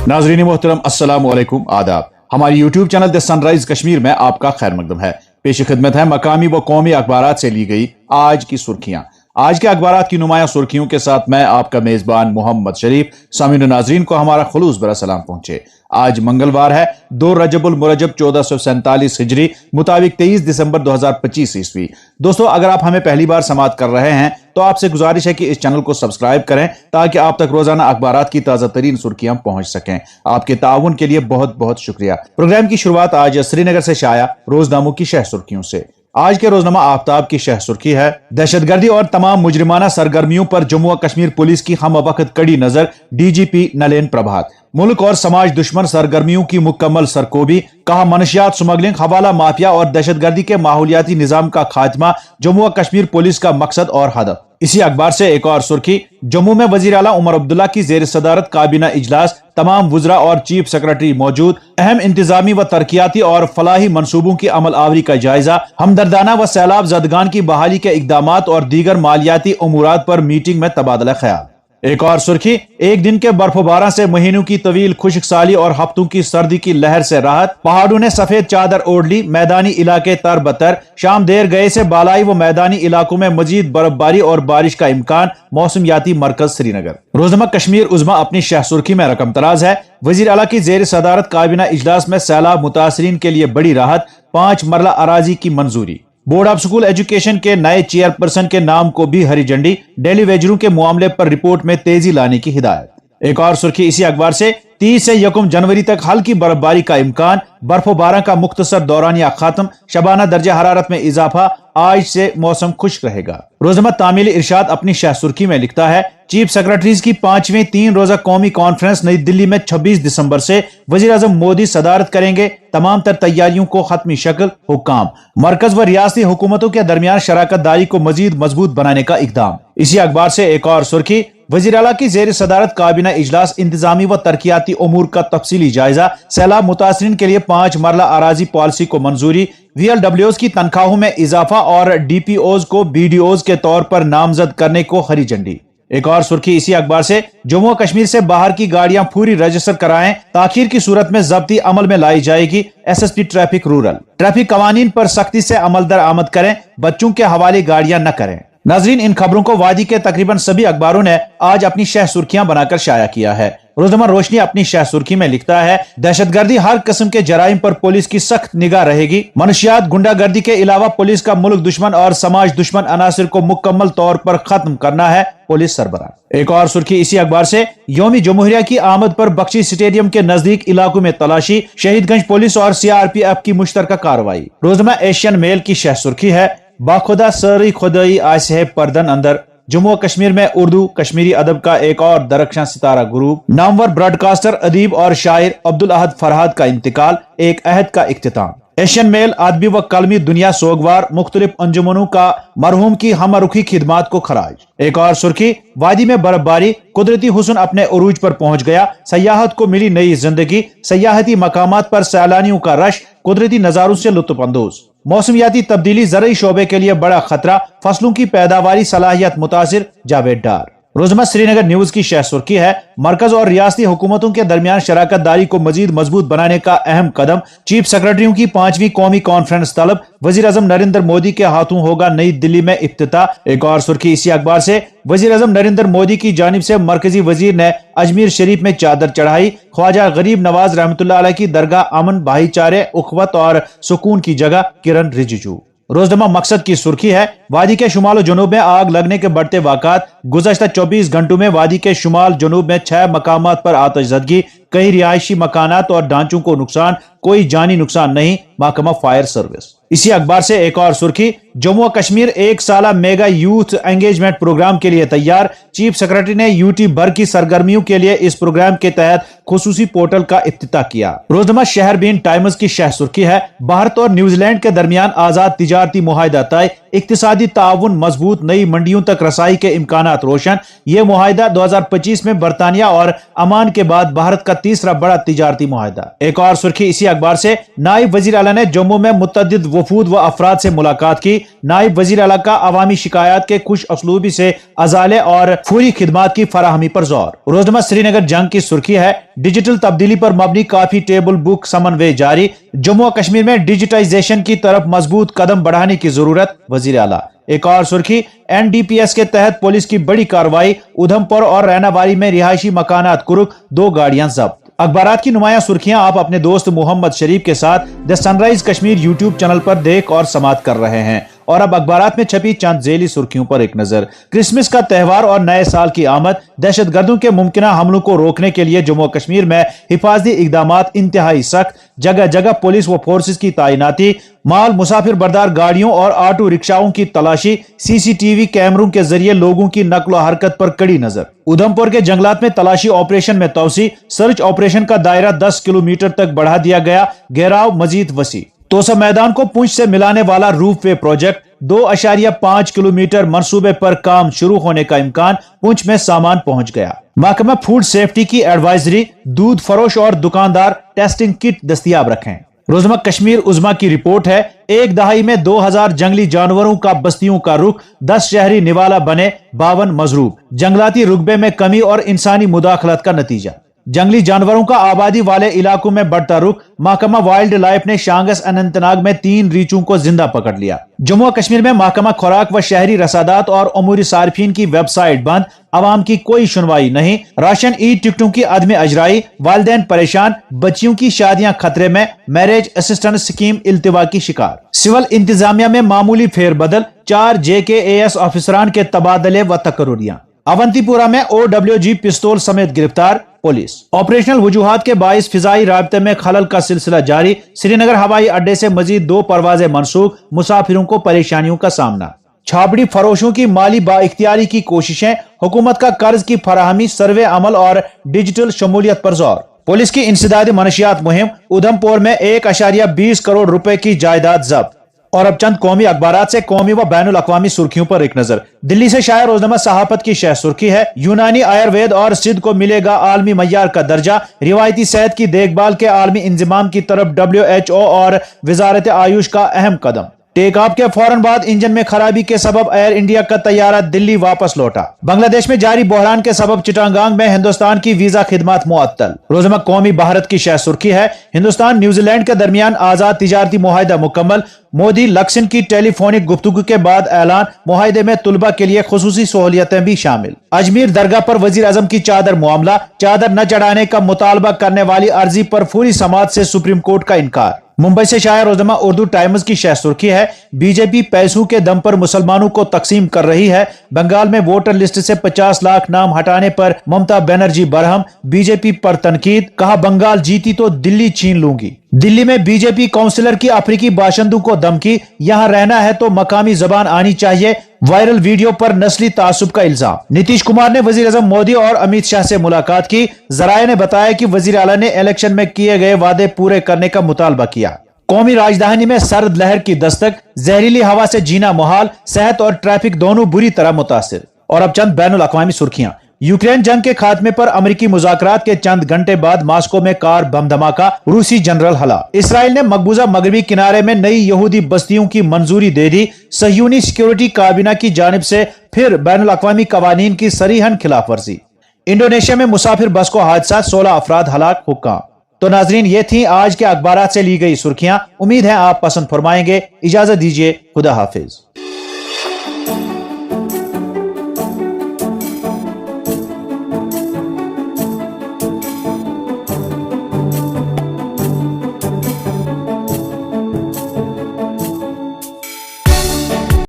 नाजरीन मोहतरम अस्सलाम वालेकुम आदाब। हमारी YouTube channel the sunrise Kashmir में आपका खैर मकदम है। पेश खिदमत है मकामी व कौमी अखबारात से ली गई आज की सुर्खियां। आज के अखबारात की नुमाया सुर्खियों के साथ मैं आपका मेजबान मोहम्मद शरीफ। सामीन नाजरीन को हमारा खुलूस भरा सलाम पहुंचे। आज मंगलवार है 2 रजबुल मुरजब 1447 हिजरी मुताबिक 23 दिसंबर 2025 ईस्वी। दोस्तों, अगर आप हमें पहली बार समाअत कर रहे हैं तो आपसे गुजारिश है कि इस चैनल को सब्सक्राइब करें ताकि आप तक रोजाना अखबारात की ताजा तरीन सुर्खियां पहुंच सकें। आपके ताउन के लिए बहुत बहुत शुक्रिया। प्रोग्राम की शुरुआत आज श्रीनगर से शाया रोजनामों की शह सुर्खियों से। आज के रोजनामा आफ्ताब की शह सुर्खी है, दहशतगर्दी और तमाम मुजरिमाना सरगर्मियों पर जम्मू व कश्मीर पुलिस की हम वक्त कड़ी नजर, डीजीपी नलेन प्रभात। मुल्क और समाज दुश्मन सरगर्मियों की मुकम्मल सरकोबी, कहा मनशियात स्मगलिंग, हवाला माफिया और दहशतगर्दी के माहौलियाती निजाम का खात्मा जम्मू व कश्मीर पुलिस का मकसद और हदफ। इसी अखबार से एक और सुर्खी, जम्मू में वजीर आला उमर अब्दुल्ला की जेर सदारत काबीना इजलास, तमाम वुज़रा और चीफ सेक्रेटरी मौजूद, अहम इंतजामी व तरक्याती और फलाही मंसूबों की अमल आवरी का जायजा, हमदर्दाना व सैलाब जदगान की बहाली के इकदामात और दीगर मालियाती उमूरात पर मीटिंग में तबादला ख्याल। एक और सुर्खी, एक दिन के बर्फबारा से महीनों की तवील खुश्क साली और हफ्तों की सर्दी की लहर से राहत, पहाड़ों ने सफेद चादर ओढ़ ली, मैदानी इलाके तर बतर, शाम देर गए से बालाई व मैदानी इलाकों में मजीद बर्फबारी और बारिश का इम्कान, मौसमियाती मरकज श्रीनगर। रोजनामा कश्मीर उज़्मा अपनी शह सुर्खी में रकम तराज है, वजीर आला की जेर सदारत काबीना इजलास में सैलाब मुतासरीन के लिए बड़ी राहत, 5 मरला अराजी की मंजूरी। बोर्ड ऑफ स्कूल एजुकेशन के नए चेयरपर्सन के नाम को भी हरी झंडी, डेली वेजरों के मामले पर रिपोर्ट में तेजी लाने की हिदायत। एक और सुर्खी इसी अखबार से, 30 से 1 जनवरी तक हल्की बर्फबारी का इम्कान, बर्फबारा का मुख्तसर दौरानिया खत्म, शबाना दर्जा हरारत में इजाफा, आज से मौसम खुश्क रहेगा। रोजनामा तामील इरशाद अपनी शह सुर्खी में लिखता है, चीफ सेक्रेटरीज की 5वीं 3 रोजा कौमी कॉन्फ्रेंस नई दिल्ली में 26 दिसंबर से वजीर आजम मोदी सदारत करेंगे, तमाम तर तैयारियों को खत्मी शक्ल, हुक्काम, मरकज व रियासती हुकूमतों के दरमियान शराकत दारी को मजीद मजबूत बनाने का इकदाम। इसी अखबार से एक और सुर्खी, वजीर आला की जेर सदारत काबीना इजलास, इंतजामी व तरक्याती उमूर का तफसीली जायजा, सैलाब मुतासरीन के लिए 5 मरला अराजी पॉलिसी को मंजूरी, VLWs की तनख्वाहों में इजाफा और DPOs को BDOs के तौर पर नामजद करने को हरी झंडी। एक और सुर्खी इसी अखबार से, जम्मू व कश्मीर से बाहर की गाड़ियां पूरी रजिस्टर कराएं, ताखीर की सूरत में जब्ती अमल में लाई जाएगी, SSP ट्रैफिक रूरल। ट्रैफिक कवानीन पर सख्ती से अमल दरामद करें, बच्चों के हवाले गाड़ियां न करें। नाजरीन, इन खबरों को वादी के तकरीबन सभी अखबारों ने आज अपनी शह सुर्खियां बनाकर शाया किया है। रोजनामा रोशनी अपनी शह सुर्खी में लिखता है, दहशतगर्दी हर किस्म के जराइम पर पुलिस की सख्त निगाह रहेगी, मनशियात गुंडागर्दी के अलावा पुलिस का मुल्क दुश्मन और समाज दुश्मन अनासिर को मुकम्मल तौर पर खत्म करना है, पुलिस सरबराह। एक और सुर्खी इसी अखबार से, यौमी जमहूरिया की आमद पर बख्शी स्टेडियम के नजदीक इलाकों में तलाशी, शहीदगंज पुलिस और CRPF की मुश्तरका कार्रवाई। रोजनामा एशियन मेल की शह सुर्खी है, बाखुदा सरी खुदाई आसे है पर्दन अंदर, जम्मू व कश्मीर में उर्दू कश्मीरी अदब का एक और दरख्शां सितारा ग्रुप, नामवर ब्रॉडकास्टर, अदीब और शायर अब्दुल अहद फरहाद का इंतकाल, एक अहद का इख्तिताम। एशियन मेल अदबी व कलमी दुनिया सोगवार, मुख्तलिफ अंजुमनों का मरहूम की हमरुखी खिदमात को खराज। एक और सुर्खी, वादी में बर्फबारी, कुदरती हुस्न अपने उरूज पर पहुंच गया, सयाहत को मिली नई जिंदगी, सयाहती मकामात पर सैलानियों का रश, कुदरती नजारों से लुत्फ अंदोज। मौसमियाती तब्दीली ज़रूरी शोबे के लिए बड़ा खतरा, फसलों की पैदावारी सलाहियत मुतासिर, जावेद डार। रोजनामा श्रीनगर न्यूज की शह सुर्खी है, मरकज और रियासती हुकूमतों के दरमियान शराकत दारी को मजीद मजबूत बनाने का अहम कदम, चीफ सेक्रेटरियों की 5वीं कौमी कॉन्फ्रेंस तलब, वजीर आजम नरेंद्र मोदी के हाथों होगा नई दिल्ली में इफ्तिताह। एक और सुर्खी इसी अखबार से, वजीर आजम नरेंद्र मोदी की जानिब से मरकजी वजीर ने अजमेर शरीफ में चादर चढ़ाई, ख्वाजा गरीब नवाज रहमतुल्लाह अलैह की दरगाह अमन, भाईचारे, उखवत और सुकून की जगह, किरण रिजिजू। रोजनामा मकसद की सुर्खी है, वादी के शुमाल और जनूब में आग लगने के बढ़ते वाक़ात, गुज़श्ता 24 घंटों में वादी के शुमाल जनूब में 6 मकामात पर आतिशज़दगी, कई रिहायशी मकानात और ढांचों को नुकसान, कोई जानी नुकसान नहीं, महकमा फायर सर्विस। इसी अखबार से एक और सुर्खी, जम्मू कश्मीर 1 साला मेगा यूथ एंगेजमेंट प्रोग्राम के लिए तैयार, चीफ सेक्रेटरी ने यूटी भर की सरगर्मियों के लिए इस प्रोग्राम के तहत खुसूसी पोर्टल का इफ्तिताह किया। रोजनामा शहर बीन टाइम्स की शह सुर्खी है, भारत और न्यूजीलैंड के दरमियान आजाद तिजारती मुआहिदा तय, इक्तिसादी ताउन मजबूत, नई मंडियों तक रसाई के इम्कानात रोशन। ये मुआहिदा 2025 में बरतानिया और अमान के बाद भारत का तीसरा बड़ा तिजारती मुआहदा। एक और सुर्खी इसी अखबार से, नायब वजीर आला ने जम्मू में मुतअद्दिद वफूद व अफराद से मुलाकात की। नायब वजीर आला का अवामी शिकायत के खुश असलूबी से अजाले और फौरी खिदमात की फराहमी पर जोर। रोजनामा श्रीनगर जंग की सुर्खी है, डिजिटल तब्दीली पर मबनी काफी टेबल बुक समन्वय जारी। जम्मू और कश्मीर में डिजिटाइजेशन की तरफ मजबूत कदम बढ़ाने की जरूरत, वजीर आला। एक और सुर्खी, एनडीपीएस के तहत पुलिस की बड़ी कार्रवाई, उधमपुर और रैनाबारी में रिहायशी मकानात कुरुक, 2 गाड़ियां जब्त। अखबारात की नुमाया सुर्खियां आप अपने दोस्त मोहम्मद शरीफ के साथ the sunrise Kashmir YouTube channel पर देख और समात कर रहे हैं। और अब अखबारात में छपी चंद झेली सुर्खियों पर एक नजर। क्रिसमस का त्यौहार और नए साल की आमद, दहशतगर्दों के मुमकिन हमलों को रोकने के लिए जम्मू कश्मीर में हिफाजती इकदामात इंतहाई सख्त, जगह जगह पुलिस व फोर्सेस की तैनाती, माल मुसाफिर बरदार गाड़ियों और ऑटो रिक्शाओं की तलाशी, सीसीटीवी कैमरों के जरिए लोगों की नक्लो हरकत पर कड़ी नजर। उधमपुर के जंगलात में तलाशी ऑपरेशन में तोसी, सर्च ऑपरेशन का दायरा 10 किलोमीटर तक बढ़ा दिया गया, घेराव मजीद वसी। तोसा मैदान को पूंछ से मिलाने वाला रूफ वे प्रोजेक्ट, 2.5 किलोमीटर मंसूबे पर काम शुरू होने का इम्कान, पूंछ में सामान पहुंच गया। महकमा फूड सेफ्टी की एडवाइजरी, दूध फरोश और दुकानदार टेस्टिंग किट दस्तयाब रखें। रोजनामा कश्मीर उज़्मा की रिपोर्ट है, एक दहाई में 2000 जंगली जानवरों का बस्तियों का रुख, 10 शहरी निवाला बने, 52 मजरूब। जंगलाती रुकबे में कमी और इंसानी मुदाखलत का नतीजा। जंगली जानवरों का आबादी वाले इलाकों में बढ़ता रुख, महकमा वाइल्ड लाइफ ने शांगस अनंतनाग में 3 रीछों को जिंदा पकड़ लिया। जम्मू और कश्मीर में महकमा खुराक व शहरी रसादात और अमूरी सार्फिन की वेबसाइट बंद, आवाम की कोई सुनवाई नहीं। राशन ई टिकटों की अदम अजराई, वालिदैन परेशान, बच्चियों की शादियां खतरे में, मैरिज असिस्टेंस स्कीम इल्तिवा की शिकार। सिविल इंतजामिया में मामूली फेरबदल, 4 JKAS ऑफिसरान के तबादले व तकर्रुरियां। अवंतीपुरा में OWG पिस्तौल समेत गिरफ्तार, पुलिस। ऑपरेशनल वजूहात के बाइस फिजाई राब्ते में खलल का सिलसिला जारी। श्रीनगर हवाई अड्डे से मजीद 2 परवाजें मनसूख, मुसाफिरों को परेशानियों का सामना। छाबड़ी फरोशों की माली बाइख्तियारी की कोशिशें, हुकूमत का कर्ज की फराहमी, सर्वे अमल और डिजिटल शमूलियत पर जोर। पुलिस की इंसदादी मनशियात मुहिम, उधमपुर में 1.20 करोड़ रुपए की जायदाद जब्त। और अब चंद कौमी अखबारात से कौमी व बैनुल अक़वामी सुर्खियों पर एक नजर। दिल्ली से शाया रोजनामा सहाफत की शह सुर्खी है, यूनानी आयुर्वेद और सिद्ध को मिलेगा आलमी मय्यार का दर्जा, रिवायती सेहत की देखभाल के आलमी इंजमाम की तरफ WHO और वजारत आयुष का अहम कदम। टेक ऑफ के फौरन बाद इंजन में खराबी के सबब एयर इंडिया का तैयारा दिल्ली वापस लौटा। बांग्लादेश में जारी बहरान के सबब चिटागांग में हिंदुस्तान की वीजा खिदमत मुअत्तल। रोजनामा कौमी भारत की शह सुर्खी है, हिंदुस्तान न्यूजीलैंड के दरमियान आजाद तिजारती मुआहदा मुकम्मल, मोदी लक्सन की टेलीफोनिक गुफ्तगू के बाद ऐलान, मुआहदे में तुलबा के लिए खुसूसी सहूलियतें भी शामिल। अजमेर दरगाह पर वजीर आजम की चादर मामला, चादर न चढ़ाने का मुतालबा करने वाली अर्जी पर फौरी समाअत से सुप्रीम कोर्ट का इनकार। मुंबई से शाया रोजनामा उर्दू टाइम्स की शह सुर्खी है, बीजेपी पैसों के दम पर मुसलमानों को तकसीम कर रही है। बंगाल में वोटर लिस्ट से 50 लाख नाम हटाने पर ममता बनर्जी बरहम, बीजेपी पर तनकीद, कहा बंगाल जीती तो दिल्ली छीन लूंगी। दिल्ली में बीजेपी काउंसिलर की अफ्रीकी बाशिंदों को धमकी, यहां रहना है तो मकामी जबान आनी चाहिए, वायरल वीडियो पर नस्ली तासुब का इल्जाम। नीतीश कुमार ने वजीर आजम मोदी और अमित शाह से मुलाकात की, जराये ने बताया कि वजीर आला ने इलेक्शन में किए गए वादे पूरे करने का मुतालबा किया। कौमी राजधानी में सर्द लहर की दस्तक, जहरीली हवा से जीना मुहाल, सेहत और ट्रैफिक दोनों बुरी तरह मुतासिर। और अब चंद बैनुल अक़वामी सुर्खियां। यूक्रेन जंग के खात्मे पर अमेरिकी मुज़ाकरात के चंद घंटे बाद मास्को में कार बम धमाका, रूसी जनरल हलाक। इसराइल ने मकबूजा मगरबी किनारे में नई यहूदी बस्तियों की मंजूरी दे दी। सह्यूनी सिक्योरिटी काबीना की जानिब से फिर बैनुल अक़वामी कवानीन की सरीहन खिलाफ वर्जी। इंडोनेशिया में मुसाफिर बस को हादसा, 16 अफराद हलाक, हुक्काम। तो नाजरीन, ये थी आज के अखबारात से ली गई सुर्खियां। उम्मीद है आप पसंद फरमाएंगे। इजाजत दीजिए, खुदा हाफिज।